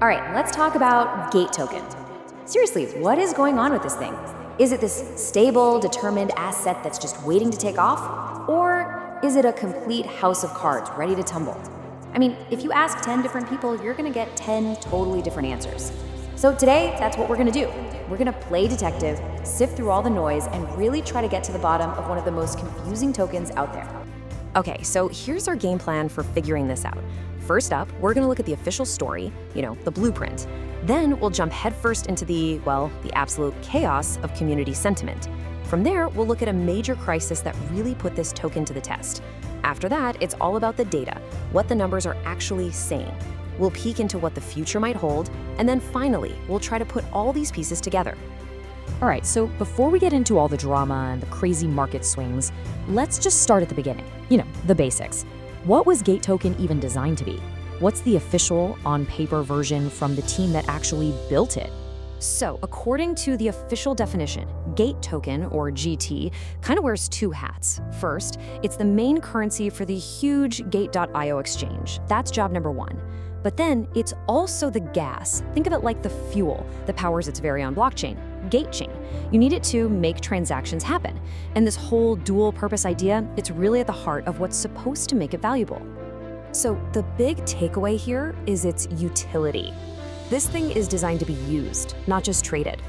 All right, let's talk about Gate token. Seriously, what is going on with this thing? Is it this stable, determined asset that's just waiting to take off? Or is it a complete house of cards ready to tumble? I mean, if you ask 10 different people, you're gonna get 10 totally different answers. So today, that's what we're gonna do. We're gonna play detective, sift through all the noise, and really try to get to the bottom of one of the most confusing tokens out there. Okay, so here's our game plan for figuring this out. First up, we're gonna look at the official story, the blueprint. Then we'll jump headfirst into the absolute chaos of community sentiment. From there, we'll look at a major crisis that really put this token to the test. After that, it's all about the data, what the numbers are actually saying. We'll peek into what the future might hold, and then finally, we'll try to put all these pieces together. All right, so before we get into all the drama and the crazy market swings, let's just start at the beginning. The basics. What was Gate token even designed to be? What's the official, on-paper version from the team that actually built it? So, according to the official definition, Gate token, or GT, kind of wears two hats. First, it's the main currency for the huge Gate.io exchange. That's job number one. But then, it's also the gas. Think of it like the fuel that powers its very own blockchain, Gate chain. You need it to make transactions happen. And this whole dual-purpose idea, it's really at the heart of what's supposed to make it valuable. So, the big takeaway here is its utility. This thing is designed to be used, not just traded.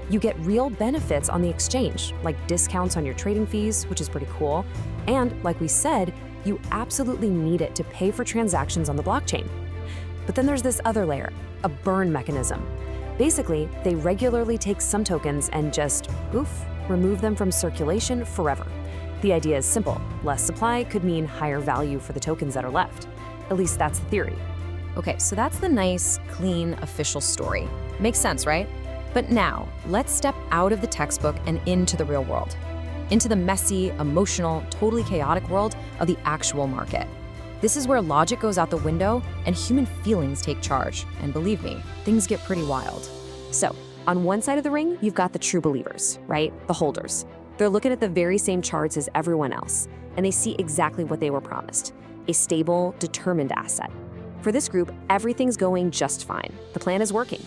You get real benefits on the exchange, like discounts on your trading fees, which is pretty cool. And like we said, you absolutely need it to pay for transactions on the blockchain. But then there's this other layer, a burn mechanism. Basically, they regularly take some tokens and just, remove them from circulation forever. The idea is simple. Less supply could mean higher value for the tokens that are left. At least that's the theory. Okay, so that's the nice, clean, official story. Makes sense, right? But now, let's step out of the textbook and into the real world. Into the messy, emotional, totally chaotic world of the actual market. This is where logic goes out the window and human feelings take charge. And believe me, things get pretty wild. So, on one side of the ring, you've got the true believers, right? The holders. They're looking at the very same charts as everyone else, and they see exactly what they were promised, a stable, determined asset. For this group, everything's going just fine. The plan is working.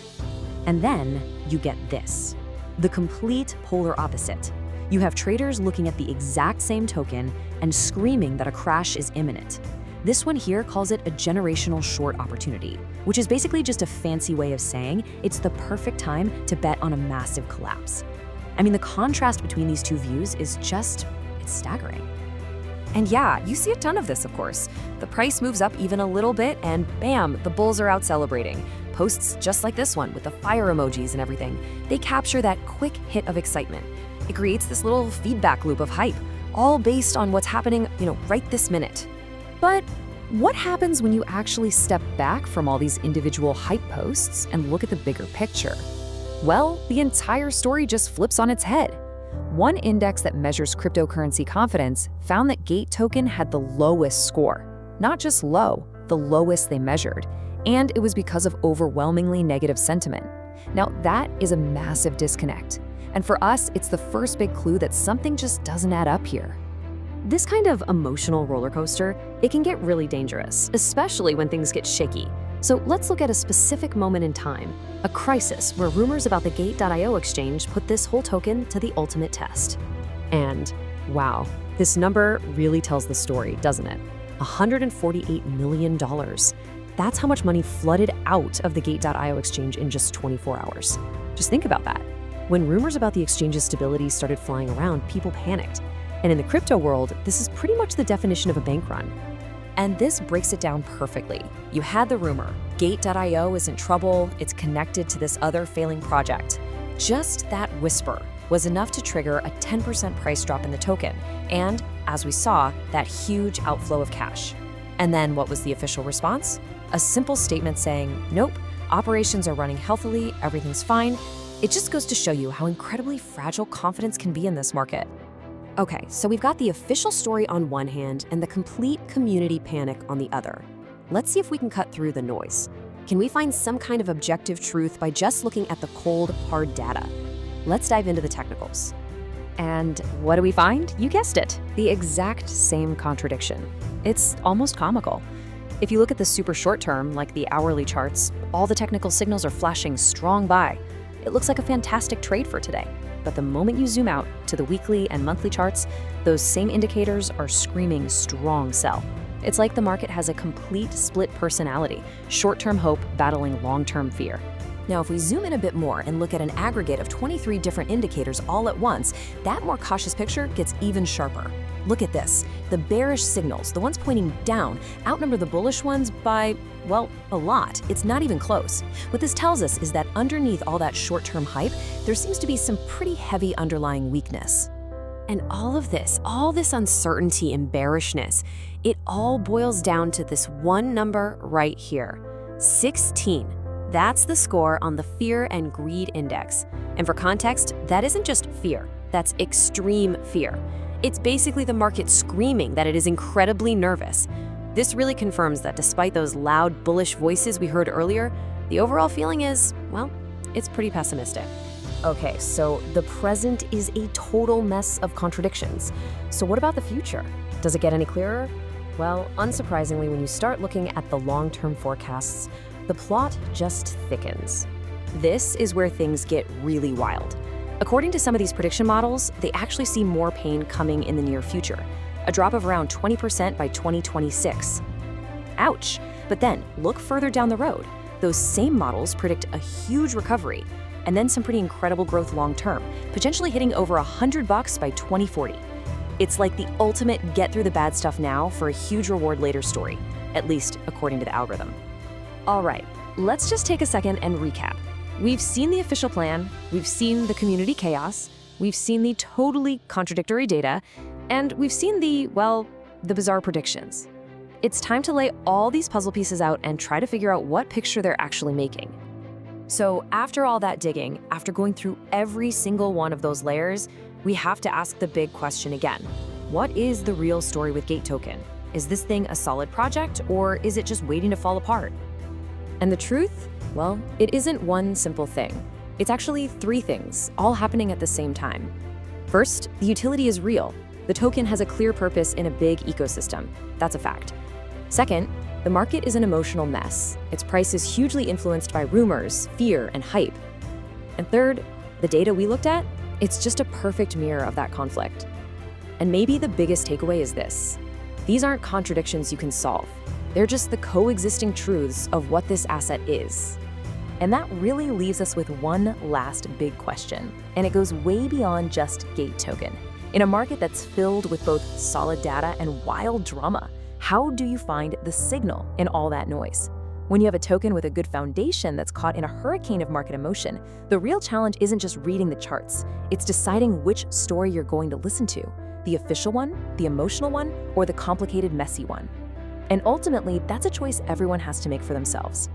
And then you get this, the complete polar opposite. You have traders looking at the exact same token and screaming that a crash is imminent. This one here calls it a generational short opportunity, which is basically just a fancy way of saying it's the perfect time to bet on a massive collapse. I mean, the contrast between these two views is it's staggering. And yeah, you see a ton of this, of course. The price moves up even a little bit and bam, the bulls are out celebrating. Posts just like this one with the fire emojis and everything. They capture that quick hit of excitement. It creates this little feedback loop of hype, all based on what's happening, right this minute. But what happens when you actually step back from all these individual hype posts and look at the bigger picture? Well, the entire story just flips on its head. One index that measures cryptocurrency confidence found that Gate token had the lowest score. Not just low, the lowest they measured. And it was because of overwhelmingly negative sentiment. Now, that is a massive disconnect. And for us, it's the first big clue that something just doesn't add up here. This kind of emotional roller coaster, it can get really dangerous, especially when things get shaky. So let's look at a specific moment in time, a crisis where rumors about the Gate.io exchange put this whole token to the ultimate test. And wow, this number really tells the story, doesn't it? $148 million. That's how much money flooded out of the Gate.io exchange in just 24 hours. Just think about that. When rumors about the exchange's stability started flying around, people panicked. And in the crypto world, this is pretty much the definition of a bank run. And this breaks it down perfectly. You had the rumor, Gate.io is in trouble, it's connected to this other failing project. Just that whisper was enough to trigger a 10% price drop in the token, and, as we saw, that huge outflow of cash. And then what was the official response? A simple statement saying, nope, operations are running healthily, everything's fine. It just goes to show you how incredibly fragile confidence can be in this market. Okay, so we've got the official story on one hand and the complete community panic on the other. Let's see if we can cut through the noise. Can we find some kind of objective truth by just looking at the cold, hard data? Let's dive into the technicals. And what do we find? You guessed it, the exact same contradiction. It's almost comical. If you look at the super short term, like the hourly charts, all the technical signals are flashing strong buy. It looks like a fantastic trade for today. But the moment you zoom out to the weekly and monthly charts, those same indicators are screaming strong sell. It's like the market has a complete split personality, short-term hope battling long-term fear. Now, if we zoom in a bit more and look at an aggregate of 23 different indicators all at once, that more cautious picture gets even sharper. Look at this. The bearish signals, the ones pointing down, outnumber the bullish ones by, well, a lot. It's not even close. What this tells us is that underneath all that short-term hype, there seems to be some pretty heavy underlying weakness. And all this uncertainty and bearishness, it all boils down to this one number right here, 16. That's the score on the Fear and Greed Index. And for context, that isn't just fear, that's extreme fear. It's basically the market screaming that it is incredibly nervous. This really confirms that despite those loud, bullish voices we heard earlier, the overall feeling is, well, it's pretty pessimistic. Okay, so the present is a total mess of contradictions. So what about the future? Does it get any clearer? Well, unsurprisingly, when you start looking at the long-term forecasts, the plot just thickens. This is where things get really wild. According to some of these prediction models, they actually see more pain coming in the near future, a drop of around 20% by 2026. Ouch! But then, look further down the road. Those same models predict a huge recovery, and then some pretty incredible growth long-term, potentially hitting over $100 by 2040. It's like the ultimate get through the bad stuff now for a huge reward later story, at least according to the algorithm. All right, let's just take a second and recap. We've seen the official plan, we've seen the community chaos, we've seen the totally contradictory data, and we've seen the bizarre predictions. It's time to lay all these puzzle pieces out and try to figure out what picture they're actually making. So after all that digging, after going through every single one of those layers, we have to ask the big question again. What is the real story with Gate Token? Is this thing a solid project, or is it just waiting to fall apart? And the truth? Well, it isn't one simple thing. It's actually three things, all happening at the same time. First, the utility is real. The token has a clear purpose in a big ecosystem. That's a fact. Second, the market is an emotional mess. Its price is hugely influenced by rumors, fear, and hype. And third, the data we looked at, it's just a perfect mirror of that conflict. And maybe the biggest takeaway is this. These aren't contradictions you can solve. They're just the coexisting truths of what this asset is. And that really leaves us with one last big question, and it goes way beyond just Gate Token. In a market that's filled with both solid data and wild drama, how do you find the signal in all that noise? When you have a token with a good foundation that's caught in a hurricane of market emotion, the real challenge isn't just reading the charts, it's deciding which story you're going to listen to, the official one, the emotional one, or the complicated, messy one. And ultimately, that's a choice everyone has to make for themselves.